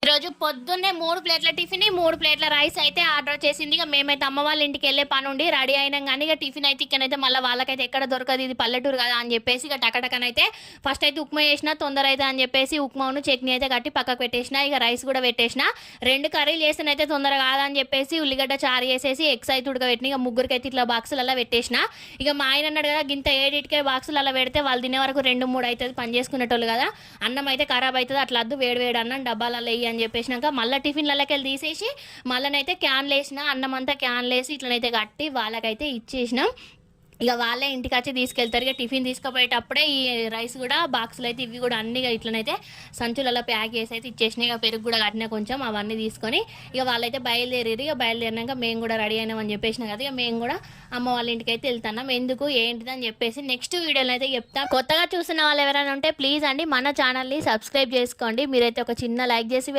ఈరోజు పొద్దున్నే 3 ప్లేట్ల టిఫిన్ 3 ప్లేట్ల రైస్ అయితే ఆర్డర్ చేసింది. ఇక మేమైతే అమ్మ వాళ్ళ ఇంటికి వెళ్ళే పని ఉండి రెడీ అయినాం. కానీ ఇక టిఫిన్ అయితే ఇక్కడైతే మళ్ళీ వాళ్ళకైతే ఎక్కడ దొరకదు, ఇది పల్లెటూరు కదా అని చెప్పేసి ఇక టకటకనైతే ఫస్ట్ అయితే ఉప్మా చేసిన, తొందర అయితే అని చెప్పేసి ఉప్మాను చట్నీ అయితే కట్టి పక్కకు పెట్టేసిన. ఇక రైస్ కూడా పెట్టేసిన. 2 కర్రీలు చేస్తేనైతే తొందర కాదని చెప్పేసి ఉల్లిగడ్డ చారు చేసేసి ఎగ్స్ అయితే ఉడకబెట్టిన. ఇక ముగ్గురికి అయితే ఇట్లా బాక్సులలో పెట్టేసిన. ఇక మా ఆయన అన్నాడు కదా గింత 7 బాక్సులలో పెడితే వాళ్ళు తినే వరకు 2-3 అవుతుంది, పని చేసుకునేటోళ్ళు కదా, అన్నం అయితే ఖరాబ్ అవుతుంది, అట్లా వద్దు వేడి వేడి అన్నం డబ్బాలలో వేయి అని చెప్పేసినాక మళ్ళీ టిఫిన్లకి వెళ్ళి తీసేసి మళ్ళీనైతే క్యాన్లు వేసిన, అన్నం అంతా క్యాన్లు వేసి ఇట్లనైతే కట్టి వాళ్ళకైతే ఇచ్చేసినాం. ఇక వాళ్ళే ఇంటికి వచ్చి తీసుకెళ్తారు. ఇక టిఫిన్ తీసుకుపోయేటప్పుడే ఈ రైస్ కూడా బాక్సులు అయితే ఇవి కూడా అన్ని ఇట్లనైతే సంచులలో ప్యాక్ చేసి అయితే ఇచ్చేసినాయి. ఇక పెరుగు కూడా కట్టినా కొంచెం అవన్నీ తీసుకొని ఇక వాళ్ళైతే బయలుదేరారు. ఇక బయలుదేరినాక మేము కూడా రెడీ అయినామని చెప్పేసిన కదా, ఇక మేము కూడా అమ్మ వాళ్ళ ఇంటికి అయితే వెళ్తున్నాం. ఎందుకు ఏంటిదని చెప్పేసి నెక్స్ట్ వీడియోలో అయితే చెప్తాం. కొత్తగా చూసిన వాళ్ళు ఎవరైనా ఉంటే ప్లీజ్ అండి మన ఛానల్ని సబ్స్క్రైబ్ చేసుకోండి. మీరైతే ఒక చిన్న లైక్ చేసి